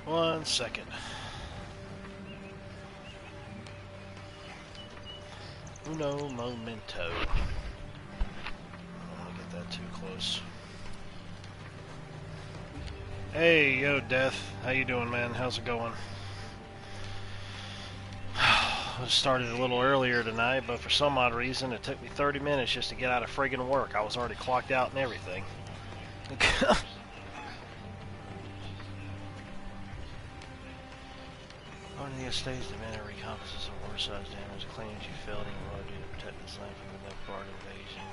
1 second. Uno momento. I don't want to get that too close. Hey, yo, Death. How you doing, man? How's it going? I started a little earlier tonight, but for some odd reason, it took me 30 minutes just to get out of friggin' work. I was already clocked out and everything. One of the estates demanded recompenses of war-sized damage claims you failed in your order to protect this land from the MILFgaardian invasion.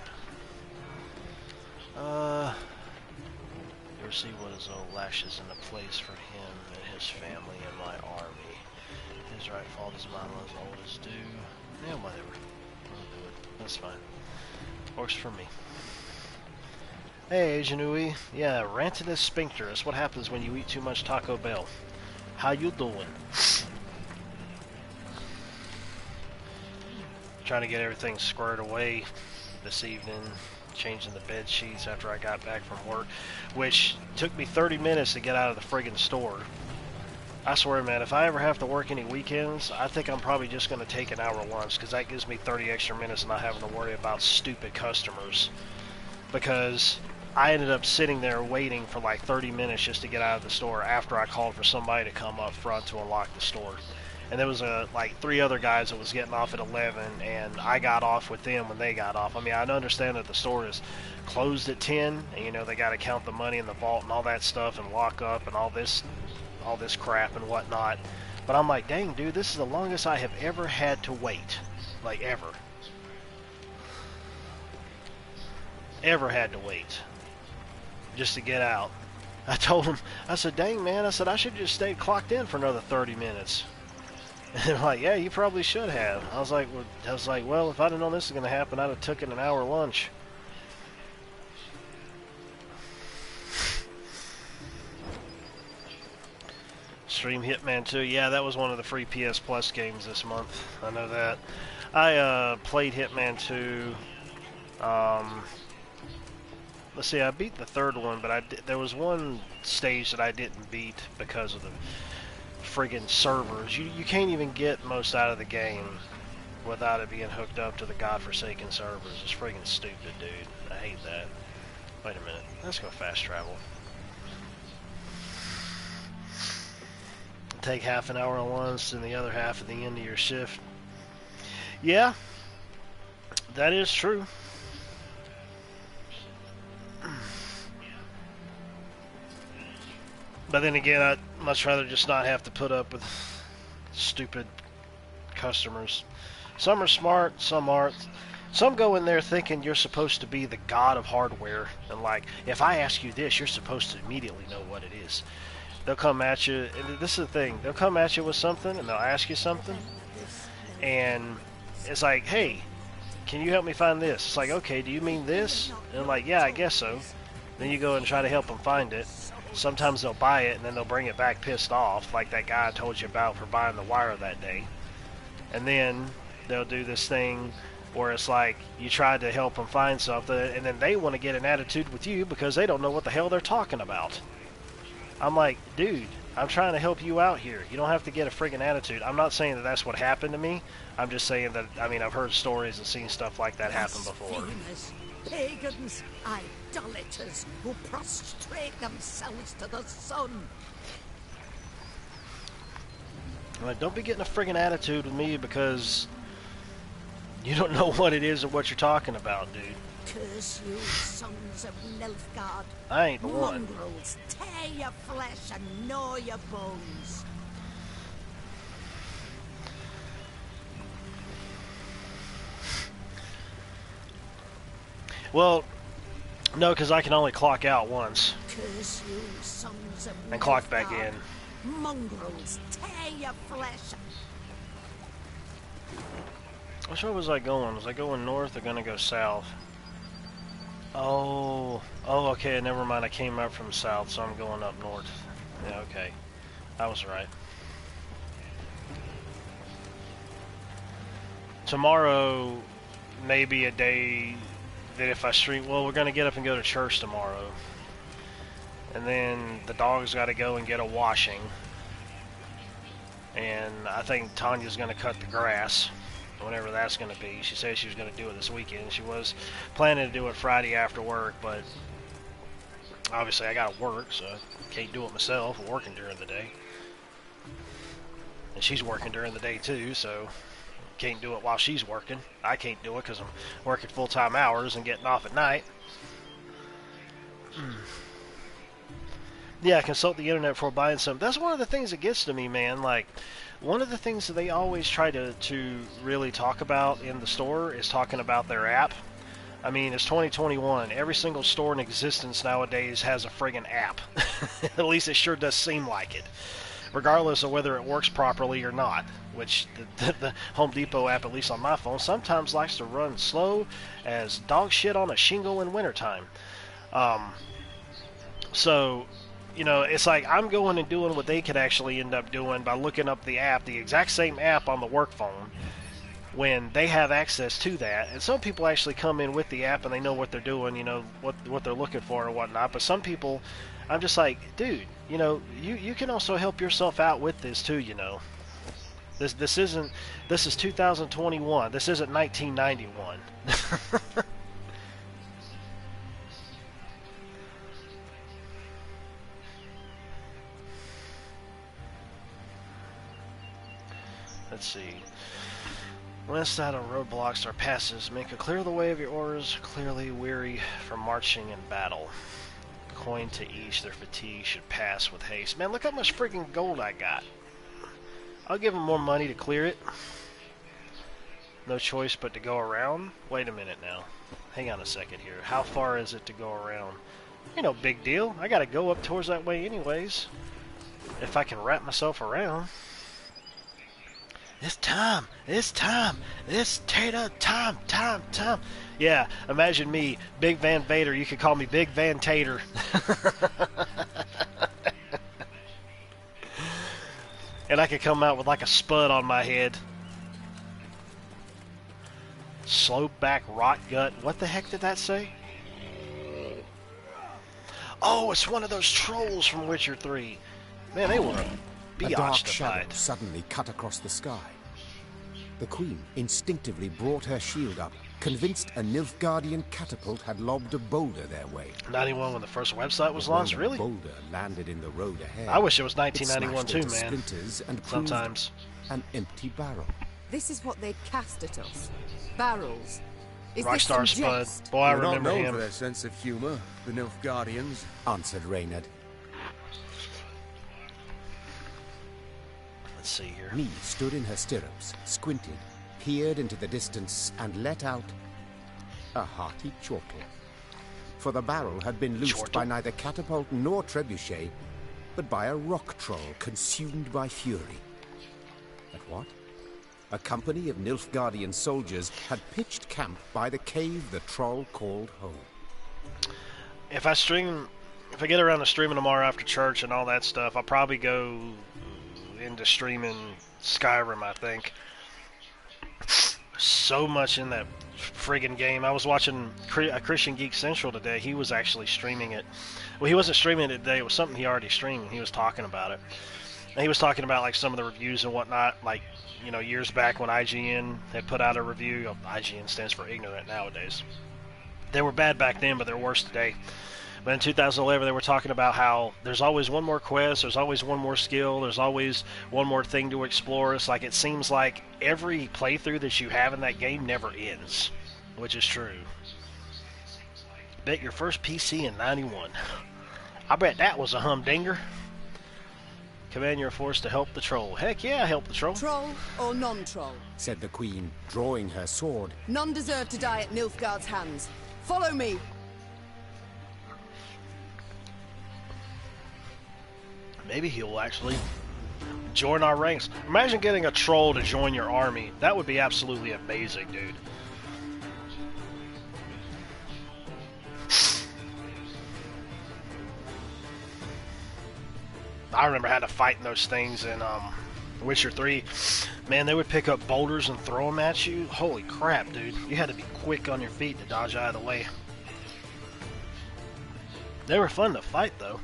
You receive what is owed, lashes into place for him and his family and my army. His right fault is mine, as old as due. Yeah, whatever. I'll do it. That's fine. Works for me. Hey, Ajanui. Yeah, rancidus sphincter. That's what happens when you eat too much Taco Bell. How you doing? Trying to get everything squared away this evening. Changing the bed sheets after I got back from work, which took me 30 minutes to get out of the friggin' store. I swear, man, if I ever have to work any weekends, I think I'm probably just going to take an hour lunch, because that gives me 30 extra minutes not having to worry about stupid customers. Because I ended up sitting there waiting for like 30 minutes just to get out of the store after I called for somebody to come up front to unlock the store. And there was like 3 other guys that was getting off at 11, and I got off with them when they got off. I mean, I understand that the store is closed at 10, and you know they got to count the money in the vault and all that stuff and lock up and all this crap and whatnot. But I'm like, dang, dude, this is the longest I have ever had to wait, like ever had to wait just to get out. I told him, I said, dang, man, I said I should just stay clocked in for another 30 minutes. And they're like, yeah, you probably should have. I was like, well, if I'd have known this was going to happen, I'd have taken an hour lunch. Stream Hitman 2. Yeah, that was one of the free PS Plus games this month. I know that. I played Hitman 2. Let's see, I beat the 3rd one, but there was one stage that I didn't beat because of the friggin' servers. You can't even get most out of the game without it being hooked up to the godforsaken servers. It's friggin' stupid, dude. I hate that. Wait a minute. Let's go fast travel. Take half an hour on lunch and the other half at the end of your shift. Yeah, that is true. But then again, I'd much rather just not have to put up with stupid customers. Some are smart, some aren't. Some go in there thinking you're supposed to be the god of hardware. And like, if I ask you this, you're supposed to immediately know what it is. They'll come at you, and this is the thing. They'll come at you with something, and they'll ask you something. And it's like, hey, can you help me find this? It's like, okay, do you mean this? And I'm like, yeah, I guess so. Then you go and try to help them find it. Sometimes they'll buy it and then they'll bring it back pissed off, like that guy I told you about for buying the wire that day. And then they'll do this thing where it's like you tried to help them find something and then they want to get an attitude with you because they don't know what the hell they're talking about. I'm like, dude, I'm trying to help you out here. You don't have to get a friggin' attitude. I'm not saying that that's what happened to me. I'm just saying that, I mean, I've heard stories and seen stuff like that happen before. Pagans, idolaters who prostrate themselves to the sun. I'm like, don't be getting a friggin' attitude with me because you don't know what it is or what you're talking about, dude. Curse you, sons of Nilfgaard. I ain't the one. Mongrels, tear your flesh and gnaw your bones. Well, no, because I can only clock out once. Curse you, sons of and clock back in. Mongrels, tear your flesh. Which way was I going? Was I going north or gonna go south? Oh, okay, never mind. I came up from south, so I'm going up north. Yeah, okay. I was right. Tomorrow may be a day that if I stream, well, we're going to get up and go to church tomorrow. And then the dog's got to go and get a washing. and I think Tanya's going to cut the grass, whenever that's going to be. She said she was going to do it this weekend. She was planning to do it Friday after work, but obviously I got to work, so I can't do it myself. I'm working during the day. And she's working during the day too, so can't do it while she's working. I can't do it because I'm working full-time hours and getting off at night. Yeah, consult the internet before buying something. That's one of the things that gets to me, man. Like, one of the things that they always try to really talk about in the store is talking about their app. I mean, it's 2021. Every single store in existence nowadays has a friggin' app. At least it sure does seem like it. Regardless of whether it works properly or not. Which, the Home Depot app, at least on my phone, sometimes likes to run slow as dog shit on a shingle in wintertime. So, you know, it's like I'm going and doing what they could actually end up doing by looking up the app, the exact same app on the work phone, when they have access to that. And some people actually come in with the app and they know what they're doing, you know, what they're looking for and whatnot. But some people, I'm just like, dude, you know, you can also help yourself out with this too, you know. This is 2021. This isn't 1991. Let's see. West side on roadblocks or passes. Make a clear the way of your orders, clearly weary from marching in battle. Coin to each, their fatigue should pass with haste. Man, look how much freaking gold I got. I'll give them more money to clear it. No choice but to go around. Wait a minute now. Hang on a second here. How far is it to go around? Ain't no big deal. I gotta go up towards that way anyways. If I can wrap myself around. It's time. It's time. It's Tater time. Time. Yeah, imagine me, Big Van Vader. You could call me Big Van Tater. And I could come out with like a spud on my head. Slope back rot gut. What the heck did that say? Oh, it's one of those trolls from Witcher 3. Man, they were a dark shadow suddenly cut across the sky. The Queen instinctively brought her shield up, convinced a Nilfgaardian catapult had lobbed a boulder their way. 91 when the first website was launched, really? The boulder landed in the road ahead. I wish it was 1991 too, man. Splinters and sometimes an empty barrel. This is what they cast at us. Barrels. Is Rockstar this some Spud. jest? Boy, I They're remember not known him. for their sense of humor, the Nilfgaardians, answered Reynard. Let's see here. Nee stood in her stirrups, squinted, peered into the distance, and let out a hearty chortle. For the barrel had been loosed by neither catapult nor trebuchet, but by a rock troll consumed by fury. But what? A company of Nilfgaardian soldiers had pitched camp by the cave the troll called home. If I get around to streaming tomorrow after church and all that stuff, I'll probably go into streaming Skyrim, I think. So much in that friggin' game. I was watching a Christian Geek Central today. He was actually streaming it. Well, he wasn't streaming it today. It was something he already streamed. He was talking about it. And he was talking about like some of the reviews and whatnot, like, you know, years back when IGN had put out a review. IGN stands for ignorant nowadays. They were bad back then, but they're worse today. But in 2011, they were talking about how there's always one more quest, there's always one more skill, there's always one more thing to explore. It's like it seems like every playthrough that you have in that game never ends, which is true. Bet your first PC in 91. I bet that was a humdinger. Command your force to help the troll. Heck yeah, help the troll. Troll or non-troll? Said the Queen, drawing her sword. None deserve to die at Nilfgaard's hands. Follow me. Maybe he'll actually join our ranks. Imagine getting a troll to join your army. That would be absolutely amazing, dude. I remember having to fight in those things in Witcher 3. Man, they would pick up boulders and throw them at you. Holy crap, dude. You had to be quick on your feet to dodge out of the way. They were fun to fight, though.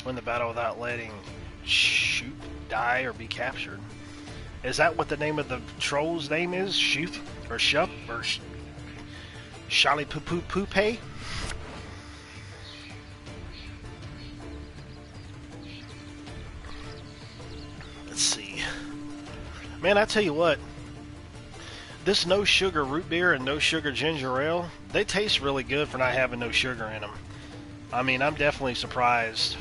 Win the battle without letting shoot, die, or be captured. Is that what the name of the troll's name is? Shoot? Or Shup? Or Shally Poo Poo Poo Pay? Let's see. Man, I tell you what. This no sugar root beer and no sugar ginger ale, they taste really good for not having no sugar in them. I mean, I'm definitely surprised.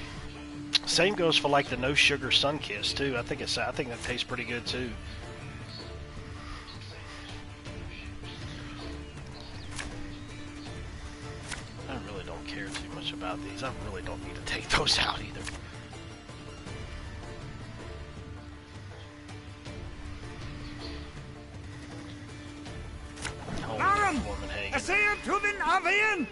Same goes for like the no sugar Sunkiss too. I think that tastes pretty good too. I really don't care too much about these. I really don't need to take those out either. Larum! Essayem Tuvin Avian!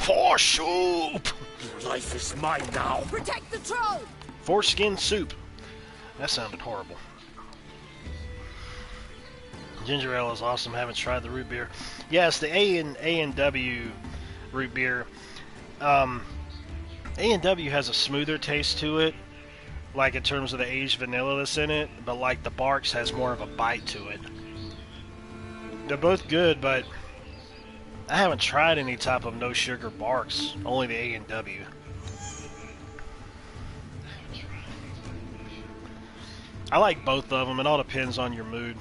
For soup! Your life is mine now. Protect the troll! Foreskin soup. That sounded horrible. Ginger ale is awesome. Haven't tried the root beer. Yes, the A&W root beer. A&W has a smoother taste to it, like in terms of the aged vanilla that's in it, but like the Barks has more of a bite to it. They're both good, but I haven't tried any type of no sugar Barks, only the A&W. I like both of them. It all depends on your mood.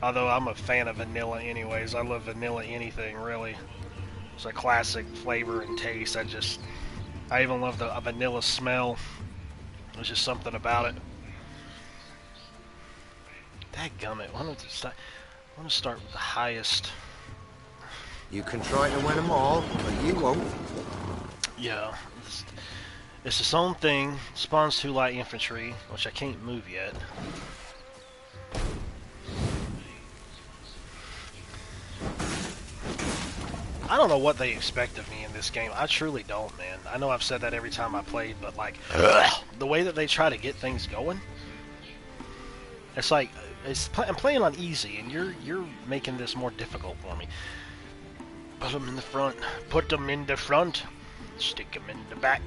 Although I'm a fan of vanilla anyways. I love vanilla anything, really. It's a classic flavor and taste. I even love the vanilla smell. There's just something about it. Dadgummit. Why don't I want to start with the highest. You can try to win them all, but you won't. Yeah. It's its own thing. Spawns 2 light infantry, which I can't move yet. I don't know what they expect of me in this game. I truly don't, man. I know I've said that every time I played, but like the way that they try to get things going, it's like I'm playing on easy, and you're making this more difficult for me. Put them in the front. Put them in the front. Stick them in the back.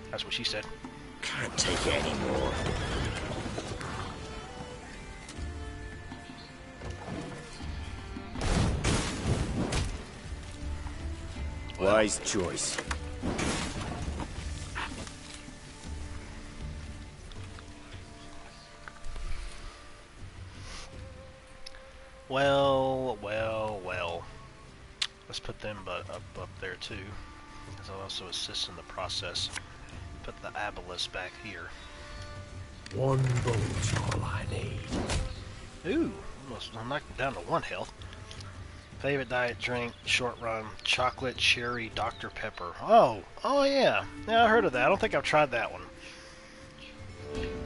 That's what she said. Can't take it anymore. Wise choice. Well. Let's put them up there too, because I'll also assist in the process. Put the Aboleth back here. One boat's all I need. Ooh, almost knocked it down to 1 health. Favorite diet drink, short run, chocolate cherry Dr. Pepper. Oh yeah. Yeah, I heard of that. I don't think I've tried that one.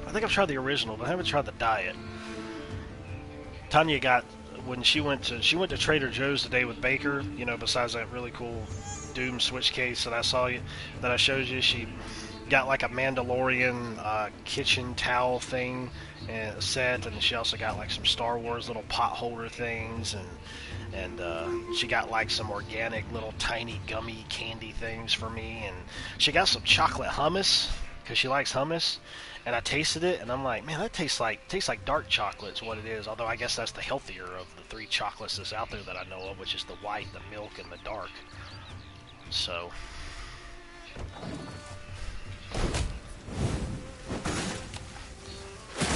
I think I've tried the original, but I haven't tried the diet. Tanya got, when she went to Trader Joe's today with Baker, you know, besides that really cool Doom Switch case that I showed you, she got like a Mandalorian kitchen towel thing and set, and she also got like some Star Wars little pot holder things, and she got like some organic little tiny gummy candy things for me, and she got some chocolate hummus because she likes hummus, and I tasted it and I'm like, man, that tastes like dark chocolate is what it is, although I guess that's the healthier of the 3 chocolates that's out there that I know of, which is the white, the milk, and the dark. So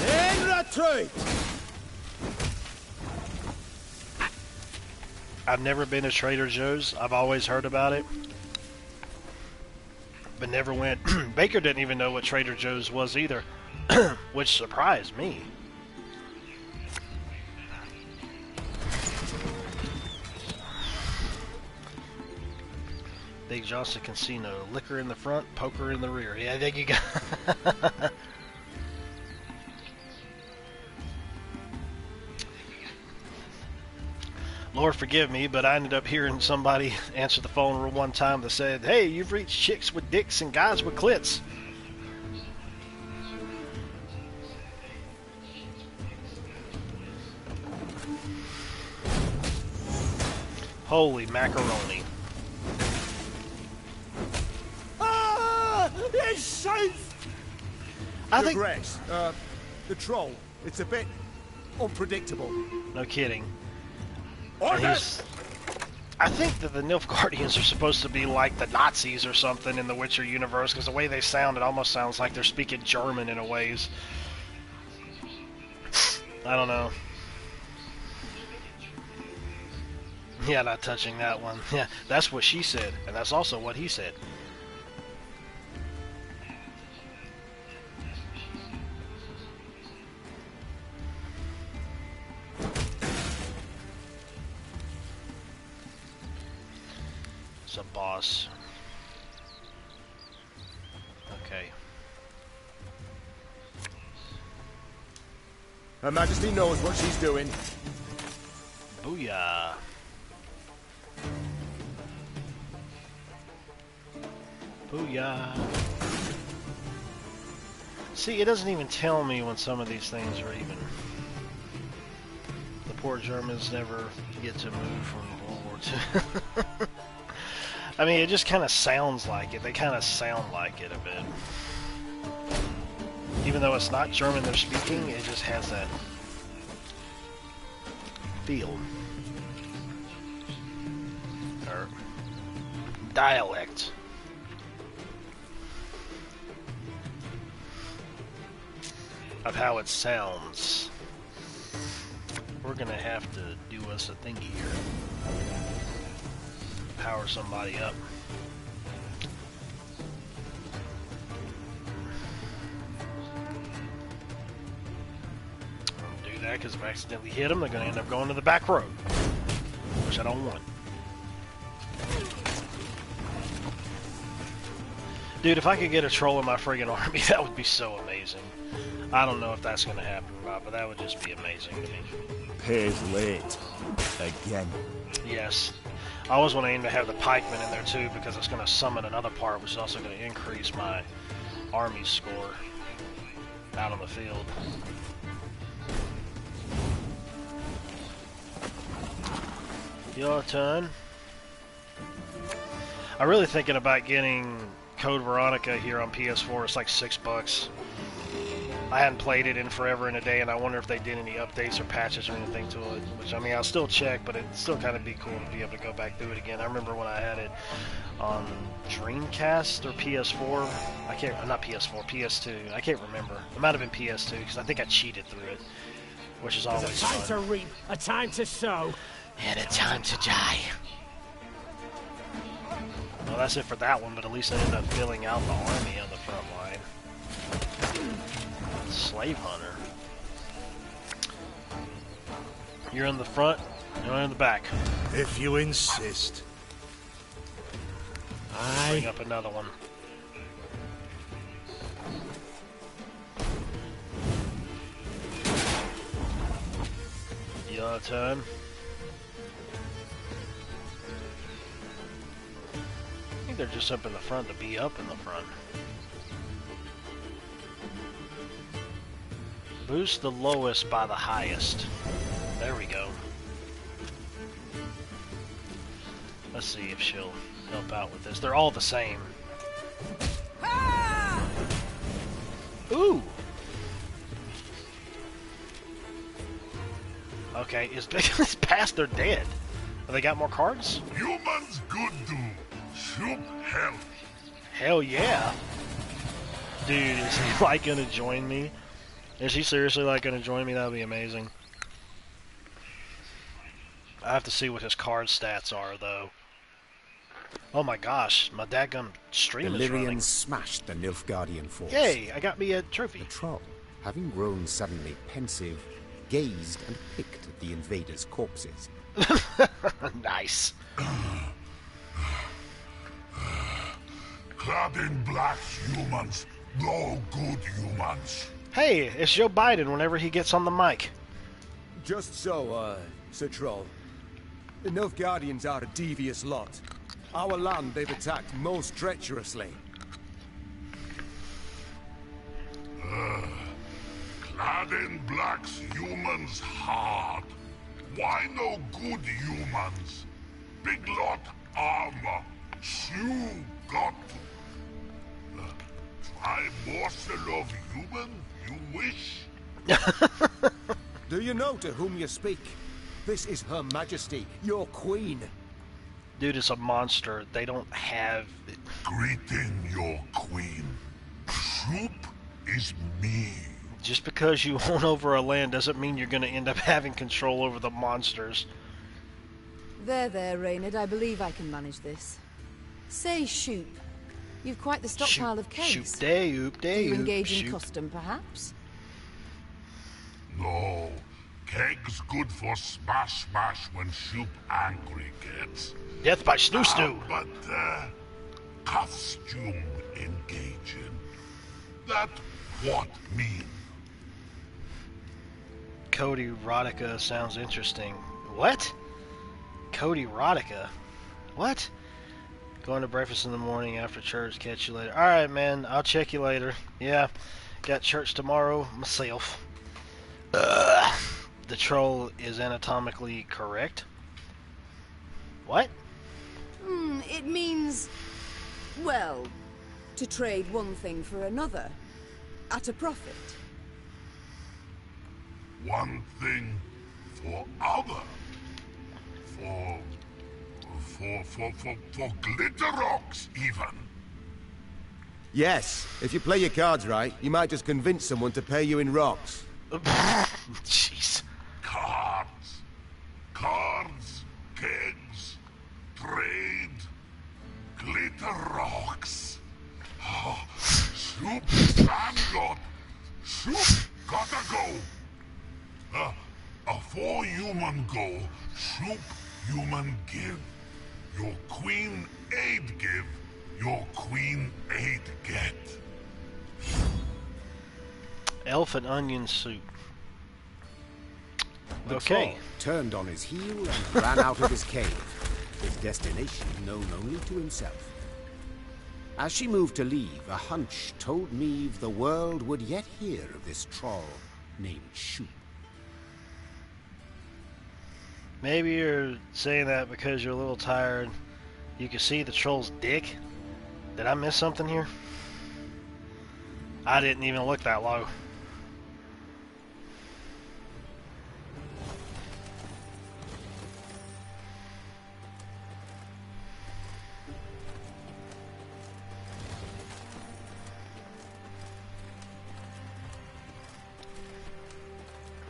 In retreat! I've never been to Trader Joe's. I've always heard about it, but never went. Baker didn't even know what Trader Joe's was either, which surprised me. Big Johnson Casino. Liquor in the front, poker in the rear. Yeah, there you go. Lord forgive me, but I ended up hearing somebody answer the phone one time that said, "Hey, you've reached chicks with dicks and guys with clits." Holy macaroni. I think... Regress. The troll. It's a bit unpredictable. No kidding. Order! I think that the Nilfgaardians are supposed to be like the Nazis or something in the Witcher universe, because the way they sound, it almost sounds like they're speaking German in a ways. I don't know. Yeah, not touching that one. Yeah, that's what she said, and that's also what he said. It's a boss. Okay. Her Majesty knows what she's doing. Booyah. Booyah. See, it doesn't even tell me when some of these things are even... The poor Germans never get to move from World War II. I mean, it just kind of sounds like it. They kind of sound like it a bit. Even though it's not German they're speaking, it just has that feel. Or dialect. Of how it sounds. We're gonna have to do us a thingy here. Power somebody up. I'll do that because if I accidentally hit them, they're gonna end up going to the back road, which I don't want. Dude, if I could get a troll in my friggin' army, that would be so amazing. I don't know if that's going to happen or not, but that would just be amazing to me. Pays late. Again. Yes. I always want to aim to have the pikemen in there too, because it's going to summon another part, which is also going to increase my army score out on the field. Your turn. I'm really thinking about getting Code Veronica here on PS4. It's like $6. I hadn't played it in forever and a day, and I wonder if they did any updates or patches or anything to it. Which, I mean, I'll still check, but it'd still kind of be cool to be able to go back through it again. I remember when I had it on Dreamcast or PS4. I can't, not PS4, PS2. I can't remember. It might have been PS2 because I think I cheated through it, which is always There's a time fun. to reap, a time to sow, and a time to die. Well, that's it for that one, but at least I ended up filling out the army on the front line. Slave hunter. You're in the front, you're in the back. if you insist. Bring up another one. Your turn. I think they're just up in the front to be up in the front. Boost the lowest by the highest. There we go. Let's see if she'll help out with this. They're all the same. Ooh! Okay, it's past they're dead. Have they got more cards? Humans good do. Soup help. Hell yeah. Dude, is he like gonna join me? Is he seriously like gonna join me? That would be amazing. I have to see what his card stats are though. Oh my gosh, my dadgum stream The is running. Lyrians smashed the Nilfgaardian force. Yay, I got me a trophy. The troll, having grown suddenly pensive, gazed and picked at the invaders' corpses. Nice. Clad in black humans. No good humans. Hey, it's Joe Biden whenever he gets on the mic. Just so, Sir Troll. The Nilfgaardians are a devious lot. Our land they've attacked most treacherously. Clad in blacks, humans hard. Why no good humans? Big lot armor. You got I morsel of human, you wish? Do you know to whom you speak? This is Her Majesty, your queen. Dude, it's a monster. They don't have... Greeting your queen. Soup is me. Just because you own over a land doesn't mean you're going to end up having control over the monsters. There, Reynard. I believe I can manage this. Say, Shoop. You've quite the stockpile of kegs. Shoop, day, oop, day, Do you oop, engage in shoop. custom, perhaps? No. Keg's good for smash when Soup angry gets. Death by snoo. But, costume engaging. That what mean? Cody Erotica sounds interesting. What? Cody Erotica? What? Going to breakfast in the morning after church. Catch you later. Alright, man. I'll check you later. Yeah. Got church tomorrow myself. The troll is anatomically correct. What? It means... well, to trade one thing for another. At a profit. One thing for other. For glitter rocks, even. Yes, if you play your cards right, you might just convince someone to pay you in rocks. Jeez. Cards, kegs, trade, glitter rocks. Oh, Soup Sandlot. Soup gotta go. A 4 human go, Soup human give. Your queen aid give, your queen aid get. Elf and onion soup. The Okay. troll turned on his heel and ran out of his cave, his destination known only to himself. As she moved to leave, a hunch told Meve the world would yet hear of this troll named Shoop. Maybe you're saying that because you're a little tired. You can see the troll's dick. Did I miss something here? I didn't even look that low.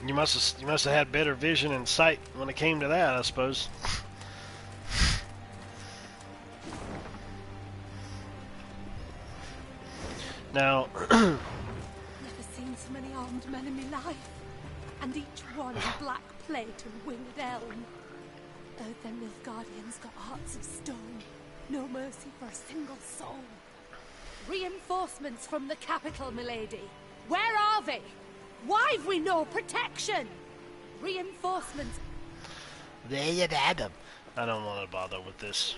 You must have had better vision and sight when it came to that, I suppose. Now, Never seen so many armed men in my life, and each one in black plate and winged elm. Oh, them MILFgaardians got hearts of stone, no mercy for a single soul. Reinforcements from the capital, milady. Where are they? Why've we no protection? Reinforcements. there you had them. I don't want to bother with this.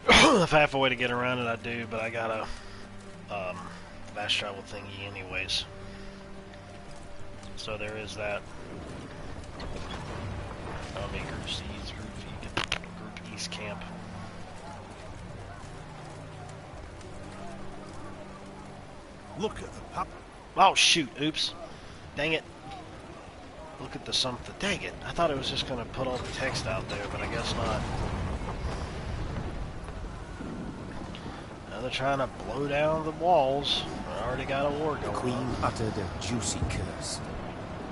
If I have a way to get around it, I do, but I got a fast travel thingy anyways. So there is that. Thronebreaker sees Group East Camp. Look at the pup. Oh shoot, oops. Dang it. Look at the something. Dang it. I thought it was just going to put all the text out there, but I guess not. Now they're trying to blow down the walls. I already got a war The going queen on. uttered a juicy curse.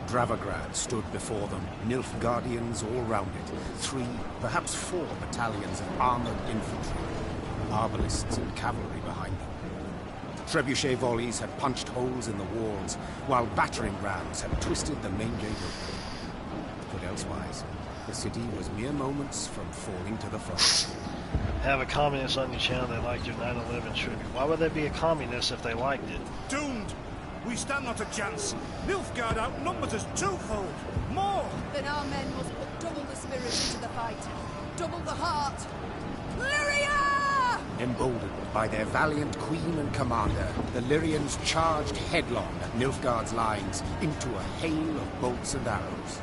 Dravagrad stood before them, MILFgaardians all round it, 3, perhaps 4 battalions of armored infantry, arbalists and cavalry behind them. Trebuchet volleys had punched holes in the walls, while battering rams had twisted the main gate open. But elsewise, the city was mere moments from falling to the foe. Have a communist on your channel that liked your 9/11 tribute. Why would they be a communist if they liked it? Doomed! We stand not a chance. Nilfgaard outnumbers us twofold. More! Then our men must put double the spirit into the fight. Double the heart. Lyria! Emboldened by their valiant queen and commander, the Lyrians charged headlong at Nilfgaard's lines into a hail of bolts and arrows.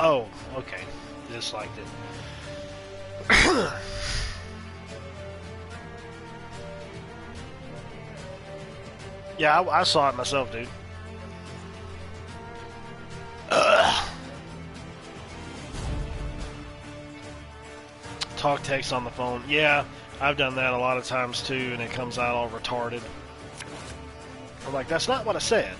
Oh, okay. Disliked it. Yeah, I saw it myself, dude. Ugh. Talk text on the phone. Yeah, I've done that a lot of times too, and it comes out all retarded. I'm like, that's not what I said.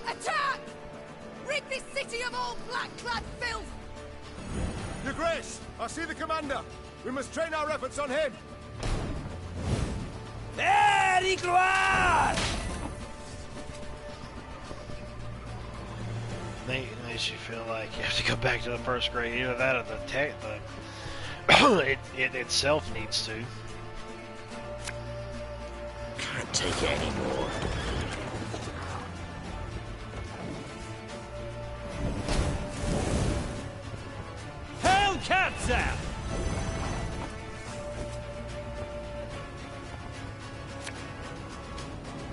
Attack! Rid this city of all black-clad filth! Your Grace, I see the commander. We must train our efforts on him. Very gloire! Makes you feel like you have to go back to the first grade. Either that or it itself needs to. Can't take it anymore. Hellcats out!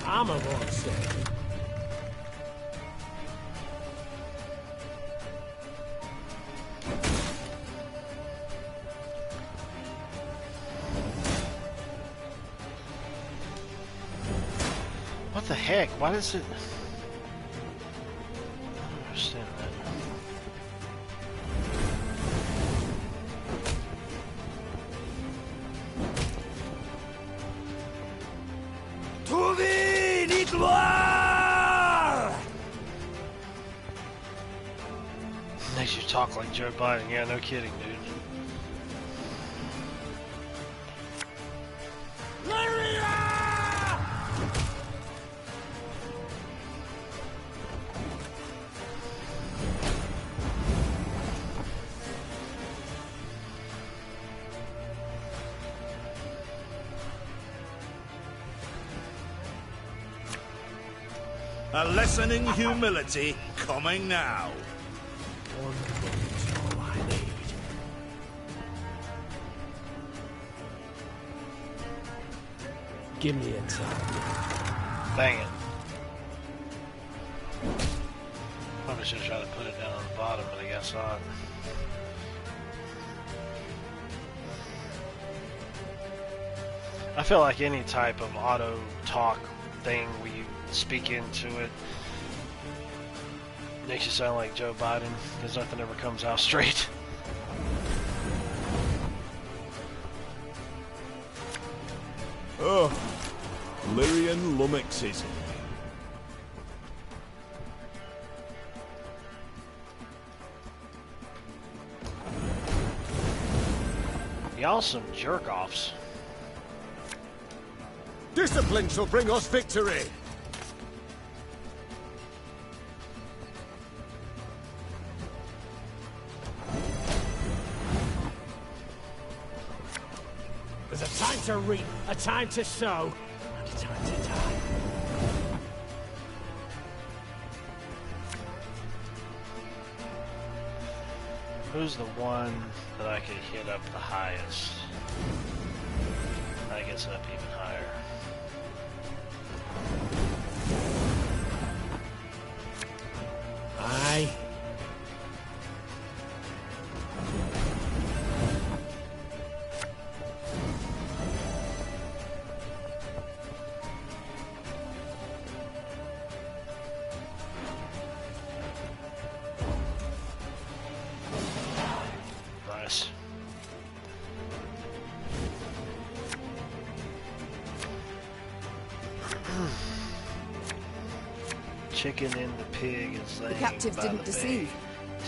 I'm a one second. What the heck? Why does it... I don't understand that. To the gloire! Makes you talk like Joe Biden. Yeah, no kidding, dude. A lesson in humility coming now. One moment's all I need. Give me a target. Dang it. Probably should try to put it down on the bottom, but I guess not. I feel like any type of auto talk thing where you speak into it makes you sound like Joe Biden, because nothing ever comes out straight. Oh, Lyrian lummoxes. Y'all some jerk-offs. Discipline shall bring us victory. There's a time to reap, a time to sow, and a time to die. Who's the one that I could hit up the highest? I guess up even higher. Aye. Nice. Chicken in the pig is laying The captives by didn't the deceive. bay.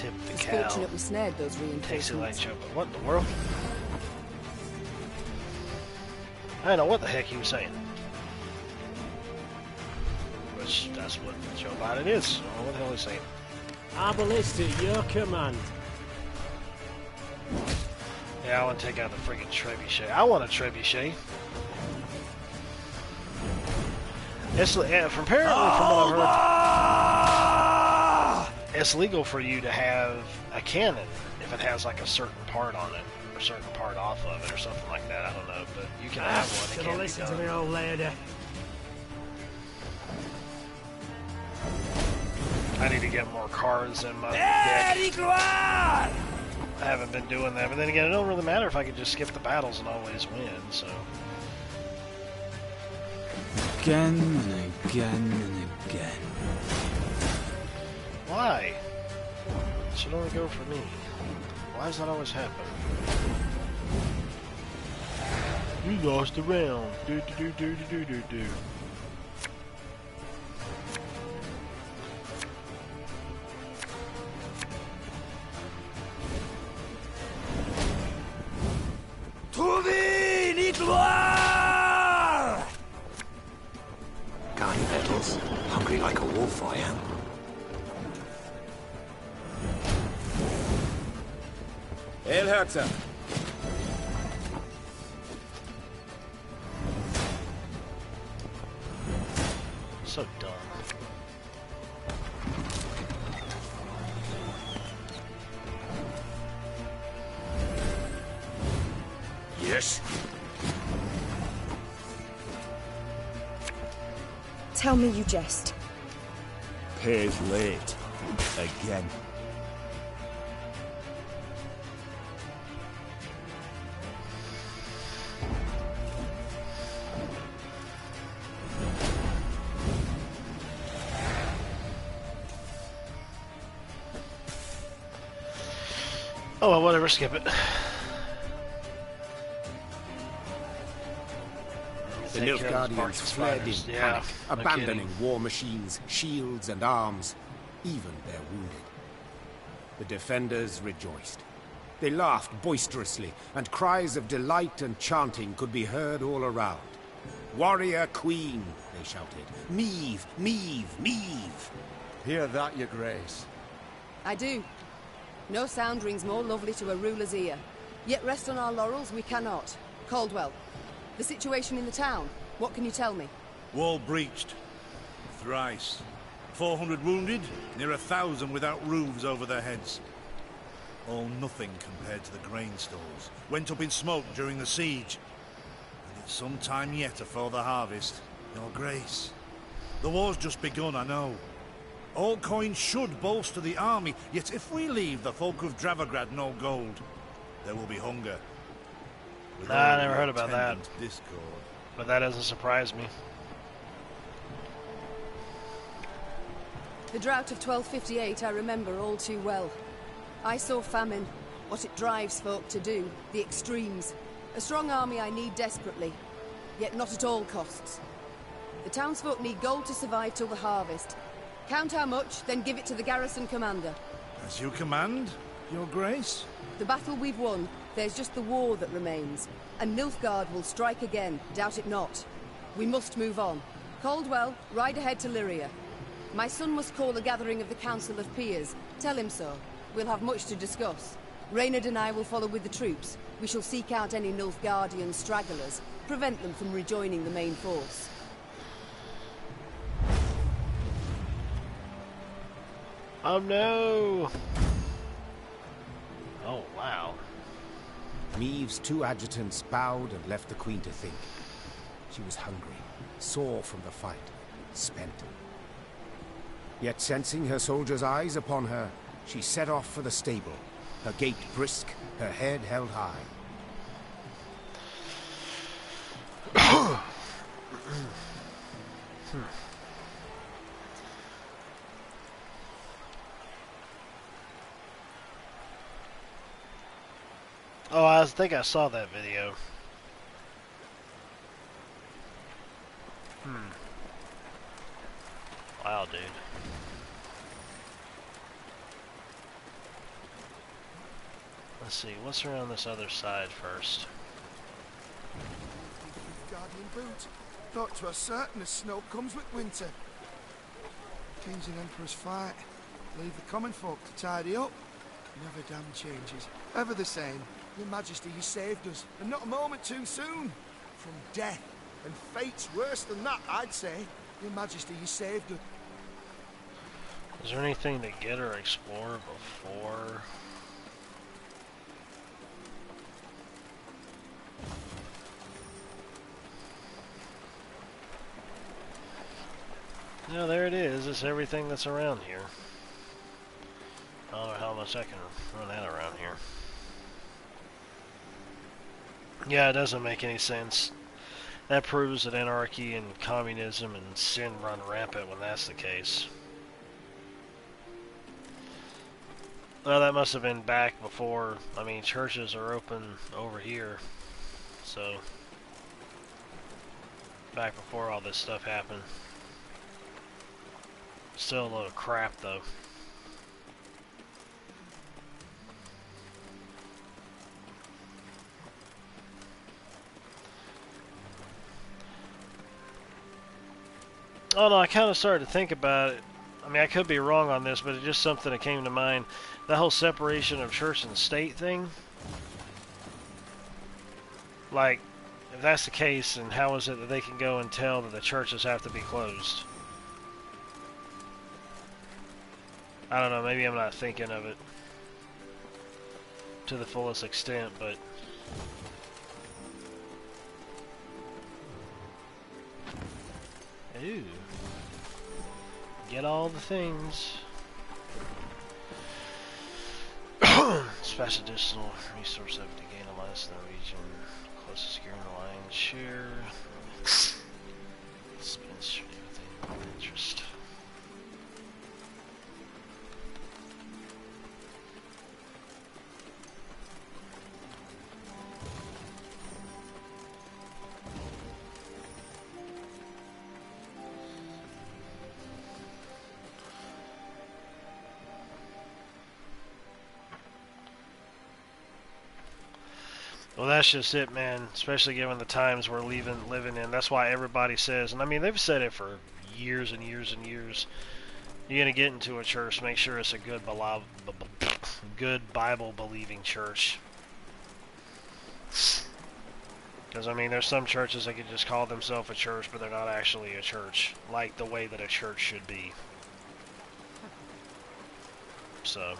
Tip the It's cow. fortunate we snared those Takes it like reinforcements. Joe. What in the world? I don't know what the heck he was saying. Which, that's what Joe Biden is. I don't know what the hell he's saying. Our ballista, your command. Yeah, I want to take out the friggin' trebuchet. I want a trebuchet. It's from apparently from what I've heard, it's legal for you to have a cannon if it has like a certain part on it. a certain part off of it or something like that. I don't know, but you can have one. It Should can have be listened to done. me old lady. I need to get more cards in my deck. I haven't been doing that, but then again, it don't really matter if I could just skip the battles and always win, so... Again and again and again. Why? It should only go for me. Why does that always happen? You lost the round. Do do do do do do do. Guardian Petals, hungry like a wolf I am. El Herzer. So dumb. Yes? Tell me you jest. Pays late. Again. Oh well, whatever, skip it. The Nilfgaardians fled in panic, no abandoning kidding. war machines, shields and arms, even their wounded. The defenders rejoiced. They laughed boisterously, and cries of delight and chanting could be heard all around. "Warrior Queen," they shouted. "Meve, Meve, Meve!" Hear that, your grace. I do. No sound rings more lovely to a ruler's ear. Yet rest on our laurels we cannot. Caldwell, the situation in the town, what can you tell me? Wall breached. Thrice. 400 wounded, near 1,000 without roofs over their heads. All nothing compared to the grain stores. Went up in smoke during the siege. And it's some time yet afore the harvest. Your grace. The war's just begun, I know. All coins should bolster the army, yet if we leave the folk of Dravograd no gold, there will be hunger. With Nah, all I never the heard about that. attendant discord. But that doesn't surprise me. The drought of 1258 I remember all too well. I saw famine, what it drives folk to do, the extremes. A strong army I need desperately, yet not at all costs. The townsfolk need gold to survive till the harvest. Count how much, then give it to the garrison commander. As you command, your grace? The battle we've won, there's just the war that remains. And Nilfgaard will strike again, doubt it not. We must move on. Caldwell, ride ahead to Lyria. My son must call a gathering of the Council of Peers. Tell him so. We'll have much to discuss. Reynard and I will follow with the troops. We shall seek out any Nilfgaardian stragglers, prevent them from rejoining the main force. Oh no! Oh wow. Meve's two adjutants bowed and left the Queen to think. She was hungry, sore from the fight, spent. Yet sensing her soldiers' eyes upon her, she set off for the stable, her gait brisk, her head held high. Oh, I think I saw that video. Wow, dude. Let's see, what's around this other side first? Guardian boot. Thought 'twas certain as snow comes with winter. Kings and emperors fight. Leave the common folk to tidy up. Never damn changes. Ever the same. Your Majesty, you saved us, and not a moment too soon. From death, and fate's worse than that, I'd say. Your Majesty, you saved us. Is there anything to get or explore before? No, there it is. It's everything that's around here. I don't know how much I can run that around here. Yeah, it doesn't make any sense. That proves that anarchy and communism and sin run rampant when that's the case. Well, that must have been back before. I mean, churches are open over here, so back before all this stuff happened. Still a load of crap, though. Oh no, I kind of started to think about it. I mean, I could be wrong on this, but it's just something that came to mind. The whole separation of church and state thing. Like, if that's the case, then how is it that they can go and tell that the churches have to be closed? I don't know, maybe I'm not thinking of it to the fullest extent, but... Ooh. Get all the things. Special additional resource effort to gain alliance in the region. Close to securing the lion's share. Spends everything of interest. Well, that's just it, man. Especially given the times we're living in. That's why everybody says, and I mean, they've said it for years and years and years. You're gonna get into a church, make sure it's a good Bible-believing church. Because I mean, there's some churches that can just call themselves a church, but they're not actually a church, like the way that a church should be. So.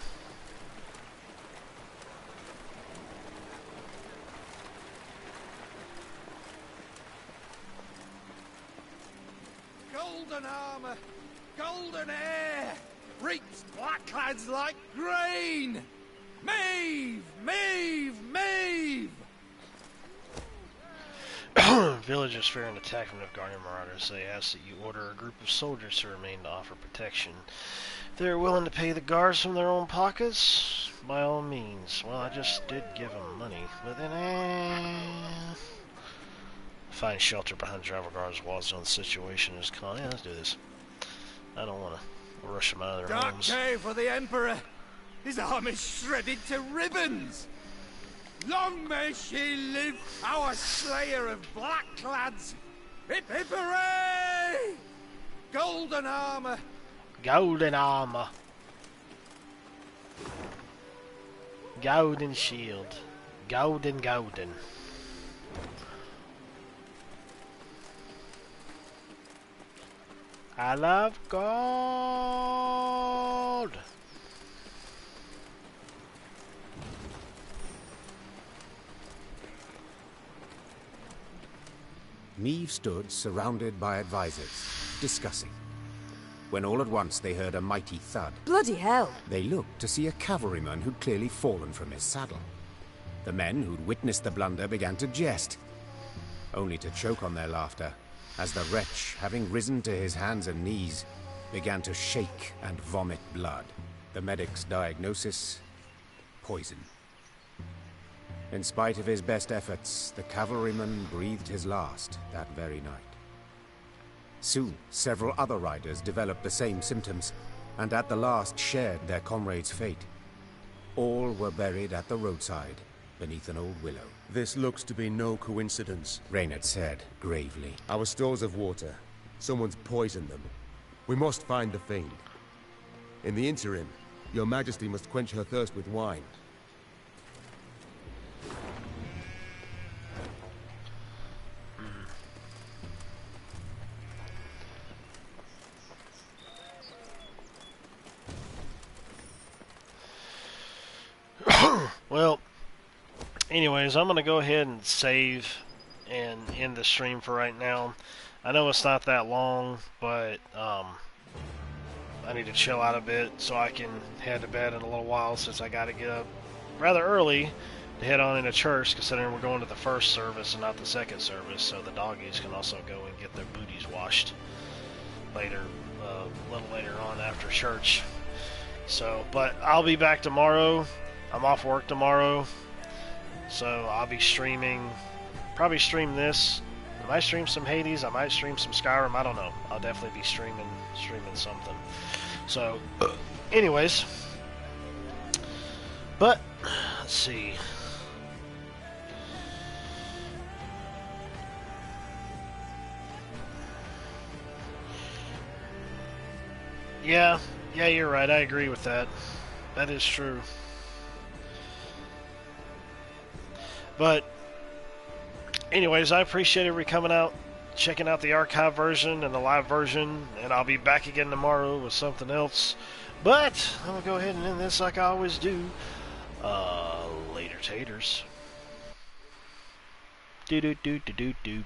Golden armor, golden hair, reaps blackclads like grain. Maeve, Maeve, Maeve! Villagers fear an attack from MILFgaardian marauders. They ask that you order a group of soldiers to remain to offer protection. If they're willing to pay the guards from their own pockets, by all means. Well, I just did give them money, but then find shelter behind travel guards' walls on the situation is calm. Yeah, let's do this. I don't want to rush them out of their homes. Dark day for the Emperor. His arm is shredded to ribbons. Long may she live, our slayer of blackclads. Hip hip hooray! Golden armor. Golden armor. Golden shield. Golden. I love gold. Maeve stood surrounded by advisors, discussing, when all at once they heard a mighty thud. Bloody hell! They looked to see a cavalryman who'd clearly fallen from his saddle. The men who'd witnessed the blunder began to jest, only to choke on their laughter as the wretch, having risen to his hands and knees, began to shake and vomit blood. The medic's diagnosis: poison. In spite of his best efforts, the cavalryman breathed his last that very night. Soon, several other riders developed the same symptoms, and at the last shared their comrade's fate. All were buried at the roadside, beneath an old willow. This looks to be no coincidence, Reynard said, gravely. Our stores of water. Someone's poisoned them. We must find the fiend. In the interim, your Majesty must quench her thirst with wine. Well, anyways, I'm going to go ahead and save and end the stream for right now. I know it's not that long, but I need to chill out a bit so I can head to bed in a little while, since I got to get up rather early to head on into church, considering we're going to the first service and not the second service, so the doggies can also go and get their booties washed later, a little later on after church. So, but I'll be back tomorrow. I'm off work tomorrow, so I'll be streaming. Probably stream this. I might stream some Hades. I might stream some Skyrim. I don't know. I'll definitely be streaming something. So, anyways, but let's see. Yeah, you're right. I agree with that. That is true. But, anyways, I appreciate everybody coming out, checking out the archive version and the live version, and I'll be back again tomorrow with something else. But, I'm going to go ahead and end this like I always do. Later taters. Do do do do do do.